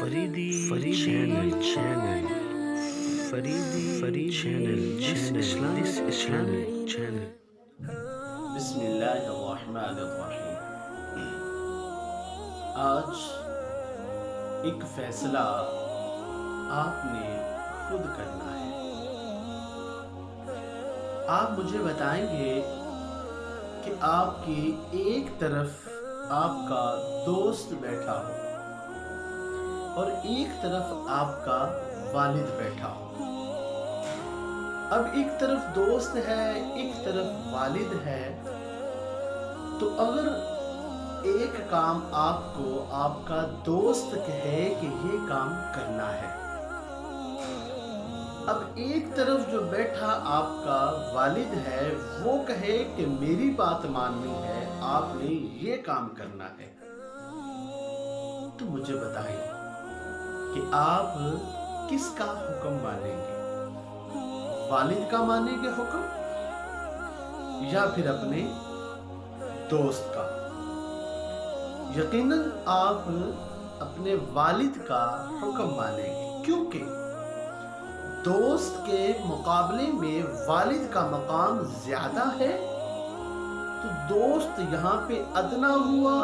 Faridi channel Faridi channel Islamic channel. بسم اللہ الرحمن الرحیم. آج ایک فیصلہ آپ نے خود کرنا ہے. آپ مجھے بتائیں گے کہ آپ کی ایک طرف آپ کا دوست بیٹھا ہو اور ایک طرف آپ کا والد بیٹھا ہو. اب ایک طرف دوست ہے، ایک طرف والد ہے، تو اگر ایک کام آپ کو آپ کا دوست کہے کہ یہ کام کرنا ہے، اب ایک طرف جو بیٹھا آپ کا والد ہے وہ کہے کہ میری بات ماننی ہے، آپ نے یہ کام کرنا ہے، تو مجھے بتائیں کہ آپ کس کا حکم مانیں گے؟ والد کا مانیں گے حکم یا پھر اپنے دوست کا؟ یقیناً آپ اپنے والد کا حکم مانیں گے، کیونکہ دوست کے مقابلے میں والد کا مقام زیادہ ہے. تو دوست یہاں پہ ادنا ہوا،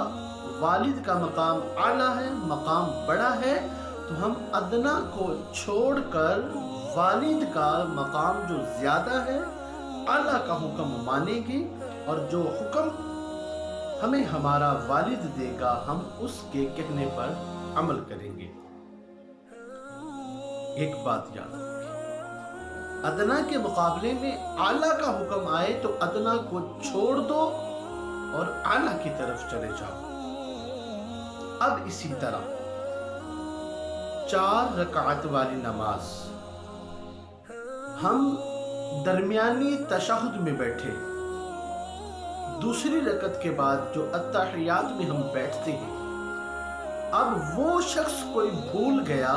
والد کا مقام اعلیٰ ہے، مقام بڑا ہے، تو ہم ادنا کو چھوڑ کر والد کا مقام جو زیادہ ہے، اعلیٰ کا حکم مانیں گے، اور جو حکم ہمیں ہمارا والد دے گا ہم اس کے کہنے پر عمل کریں گے. ایک بات یاد رکھیں، ادنا کے مقابلے میں اعلیٰ کا حکم آئے تو ادنا کو چھوڑ دو اور اعلیٰ کی طرف چلے جاؤ. اب اسی طرح 4 رکعت والی نماز، ہم درمیانی تشہد میں بیٹھے، دوسری رکعت کے بعد جو اتحیات میں ہم بیٹھتے ہیں، اب وہ شخص کوئی بھول گیا،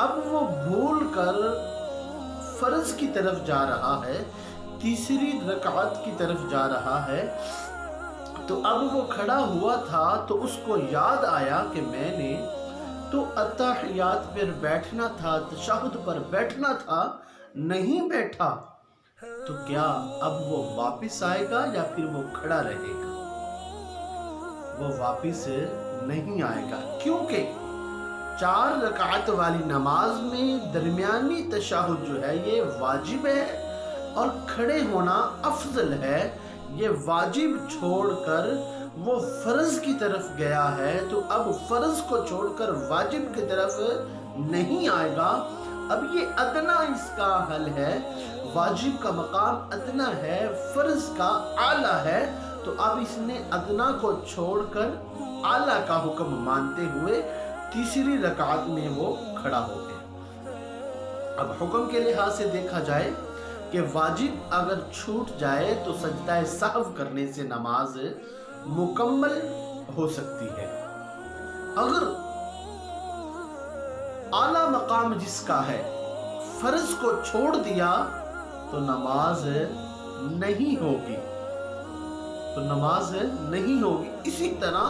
اب وہ بھول کر فرض کی طرف جا رہا ہے، تیسری رکعت کی طرف جا رہا ہے، تو اب وہ کھڑا ہوا تھا تو اس کو یاد آیا کہ میں نے تو اتحیات پر بیٹھنا تھا، تشہد پر بیٹھنا تھا، نہیں بیٹھا، تو کیا اب وہ واپس آئے گا یا پھر وہ کھڑا رہے گا؟ وہ واپس نہیں آئے گا، کیونکہ 4 رکعت والی نماز میں درمیانی تشہد جو ہے یہ واجب ہے اور کھڑے ہونا افضل ہے. یہ واجب چھوڑ کر وہ فرض کی طرف گیا ہے، تو اب فرض کو چھوڑ کر واجب کی طرف نہیں آئے گا. اب یہ ادنا اس کا حل ہے، واجب کا مقام ادنا ہے، فرض کا اعلیٰ ہے، تو اب اس نے ادنا کو چھوڑ کر اعلیٰ کا حکم مانتے ہوئے تیسری رکعت میں وہ کھڑا ہو گیا. اب حکم کے لحاظ سے دیکھا جائے کہ واجب اگر چھوٹ جائے تو سجدہ سہو کرنے سے نماز مکمل ہو سکتی ہے. اگر اعلیٰ مقام جس کا ہے فرض کو چھوڑ دیا تو نماز نہیں ہوگی، اسی طرح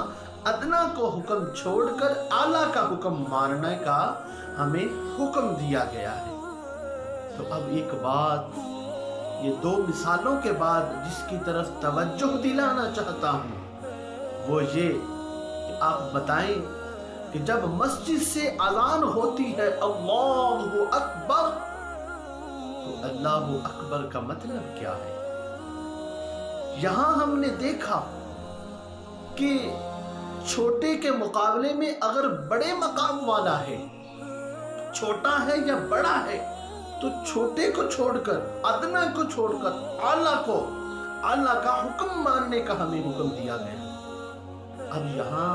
ادنا کو حکم چھوڑ کر اعلیٰ کا حکم ماننے کا ہمیں حکم دیا گیا ہے. تو اب ایک بات، یہ 2 مثالوں کے بعد جس کی طرف توجہ دلانا چاہتا ہوں وہ یہ کہ آپ بتائیں کہ جب مسجد سے اذان ہوتی ہے اللہ اکبر، تو اللہ اکبر کا مطلب کیا ہے؟ یہاں ہم نے دیکھا کہ چھوٹے کے مقابلے میں اگر بڑے مقام والا ہے، چھوٹا ہے یا بڑا ہے، تو چھوٹے کو چھوڑ کر، ادنا کو چھوڑ کر اعلیٰ کا حکم ماننے کا ہمیں حکم دیا گیا. اب یہاں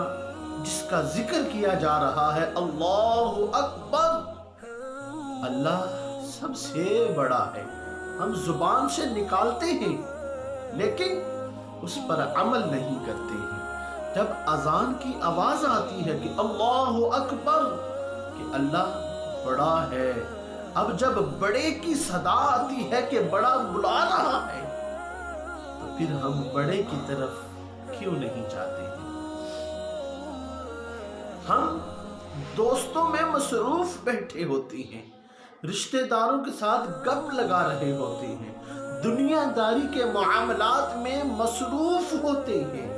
جس کا ذکر کیا جا رہا ہے اللہ اکبر، اللہ سب سے بڑا ہے. ہم زبان سے نکالتے ہیں لیکن اس پر عمل نہیں کرتے ہیں. جب اذان کی آواز آتی ہے کہ اللہ اکبر، کہ اللہ بڑا ہے، اب جب بڑے کی صدا آتی ہے کہ بڑا بلا رہا ہے، تو پھر ہم بڑے کی طرف کیوں نہیں جاتے ہیں؟ ہم دوستوں میں مصروف بیٹھے ہوتے ہیں، رشتہ داروں کے ساتھ گپ لگا رہے ہوتے ہیں، دنیا داری کے معاملات میں مصروف ہوتے ہیں۔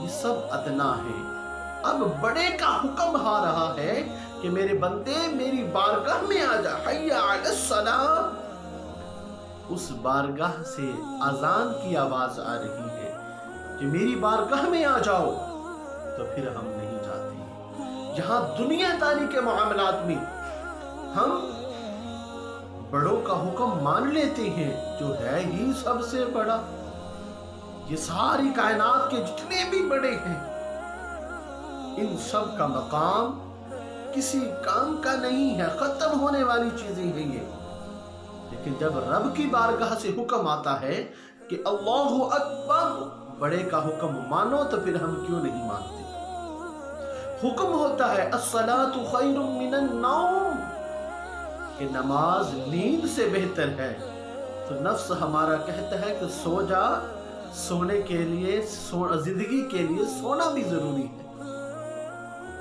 یہ سب ادنا ہے۔ اب بڑے کا حکم آ رہا ہے کہ میرے بندے میری بارگاہ میں آ جا، حی علی الصلاۃ۔ اس بارگاہ سے اذان کی آواز آ رہی ہے کہ میری بارگاہ میں آ جاؤ، تو پھر ہم نہیں جاتے۔ جہاں دنیا داری کے معاملات میں ہم بڑوں کا حکم مان لیتے ہیں جو ہے ہی سب سے بڑا، یہ ساری کائنات کے جتنے بھی بڑے ہیں، ان سب کا مقام کسی کام کا نہیں ہے، ختم ہونے والی چیزیں ہیں یہ۔ لیکن جب رب کی بارگاہ سے حکم آتا ہے کہ اللہ اکبر، بڑے کا حکم مانو، تو پھر ہم کیوں نہیں مانتے؟ حکم ہوتا ہے الصلاۃ خیر من النوم، کہ نماز نیند سے بہتر ہے، تو نفس ہمارا کہتا ہے کہ سو جا، سونے کے لیے زندگی کے لیے سونا بھی ضروری ہے۔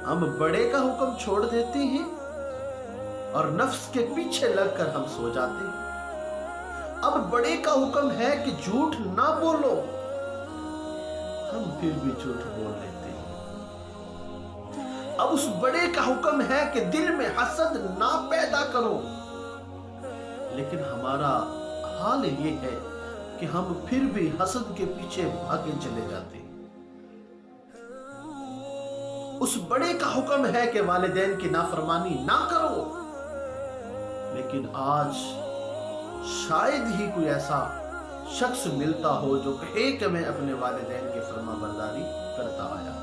ہم بڑے کا حکم چھوڑ دیتے ہیں اور نفس کے پیچھے لگ کر ہم سو جاتے ہیں۔ اب بڑے کا حکم ہے کہ جھوٹ نہ بولو، ہم پھر بھی جھوٹ بول لیتے ہیں۔ اب اس بڑے کا حکم ہے کہ دل میں حسد نہ پیدا کرو، لیکن ہمارا حال یہ ہے کہ ہم پھر بھی حسد کے پیچھے بھاگے چلے جاتے ہیں۔ اس بڑے کا حکم ہے کہ والدین کی نافرمانی نہ کرو، لیکن آج شاید ہی کوئی ایسا شخص ملتا ہو جو کہے کہ میں اپنے والدین کی فرما برداری کرتا آیا۔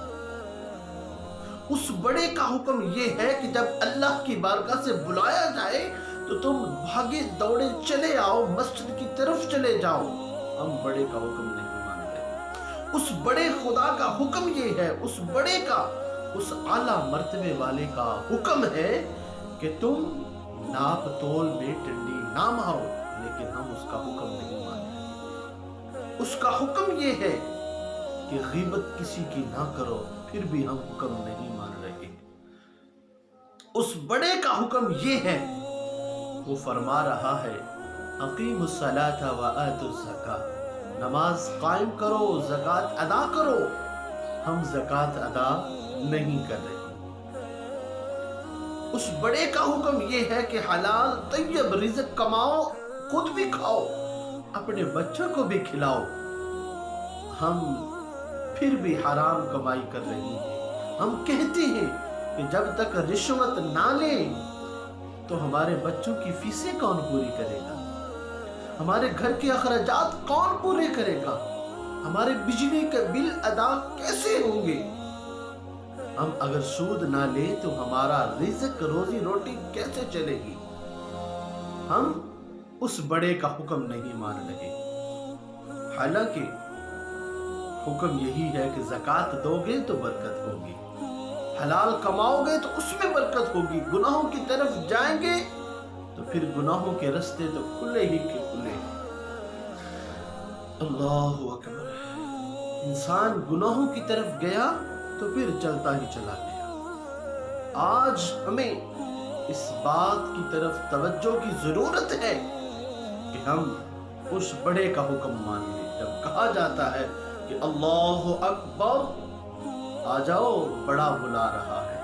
اس بڑے کا حکم یہ ہے کہ جب اللہ کی بارگاہ سے بلایا جائے تو تم بھاگے دوڑے چلے آؤ، مسجد کی طرف چلے جاؤ۔ ہم بڑے کا حکم نہیں مانتے۔ اس بڑے خدا کا حکم یہ ہے، اس بڑے کا، اس اعلیٰ مرتبے والے کا حکم ہے کہ تم ناپ تول میں ٹنڈی نہ مارو، لیکن ہم اس کا حکم نہیں مانتے۔ اس کا حکم یہ ہے کہ غیبت کسی کی نہ کرو، پھر بھی ہم حکم نہیں مان رہے۔ اس بڑے کا حکم یہ ہے، وہ فرما رہا ہے اقیموا الصلاۃ وآتوا الزکاۃ، نماز قائم کرو، زکوٰۃ ادا کرو۔ ہم زکوٰۃ ادا نہیں کر رہے۔ اس بڑے کا حکم یہ ہے کہ حلال طیب رزق کماؤ، خود بھی کھاؤ، اپنے بچوں کو بھی کھلاؤ۔ ہم پھر بھی حرام کمائی کر رہے ہیں۔ ہم کہتے ہیں کہ جب تک رشوت نہ لیں تو ہمارے بچوں کی فیسیں کون پوری کرے گا؟ ہمارے گھر کے اخراجات کون پورے کرے گا؟ ہمارے بجلی کے بل ادا کیسے ہوں گے؟ ہم اگر سود نہ لیں تو ہمارا رزق، روزی روٹی کیسے چلے گی؟ ہم اس بڑے کا حکم نہیں مان رہے، حالانکہ حکم یہی ہے کہ زکوٰۃ دو گے تو برکت ہوگی، حلال کماؤ گے تو اس میں برکت ہوگی، گناہوں کی طرف جائیں گے تو پھر گناہوں کے رستے تو کھلے ہی کے کھلے۔ اللہ اکبر۔ انسان گناہوں کی طرف گیا تو پھر چلتا ہی چلا گیا۔ آج ہمیں اس بات کی طرف توجہ کی ضرورت ہے کہ ہم اس بڑے کا حکم مان لیں۔ جب کہا جاتا ہے کہ اللہ اکبر، آ جاؤ، بڑا بلا رہا ہے،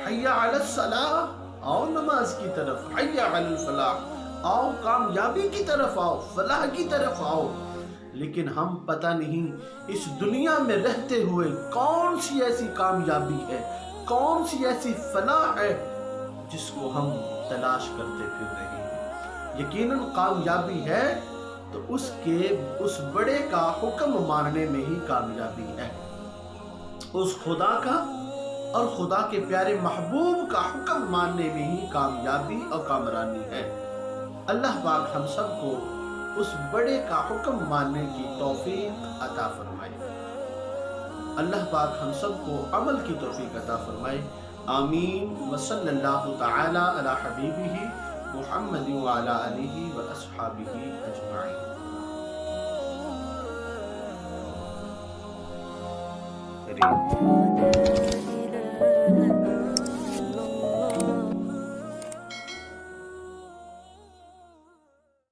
حی علی الصلاۃ، آؤ نماز کی طرف، حی علی الفلاح، آؤ کامیابی کی طرف آؤ، فلاح کی طرف آؤ۔ لیکن ہم پتہ نہیں اس دنیا میں رہتے ہوئے کون سی ایسی کامیابی ہے، کون سی ایسی فلاح ہے جس کو ہم تلاش کرتے پھر رہے ہیں۔ یقیناً کامیابی ہے تو اس بڑے کا حکم ماننے میں ہی کامیابی ہے، اس خدا کا اور خدا کے پیارے محبوب کا حکم ماننے میں ہی کامیابی اور کامرانی ہے۔ اللہ پاک ہم سب کو اس بڑے کا حکم ماننے کی توفیق عطا فرمائے۔ اللہ پاک ہم سب کو عمل کی توفیق عطا فرمائے۔ آمین۔ وصلی اللہ تعالی علی حبیبہ محمد وعلی آلہ واصحابہ اجمعین۔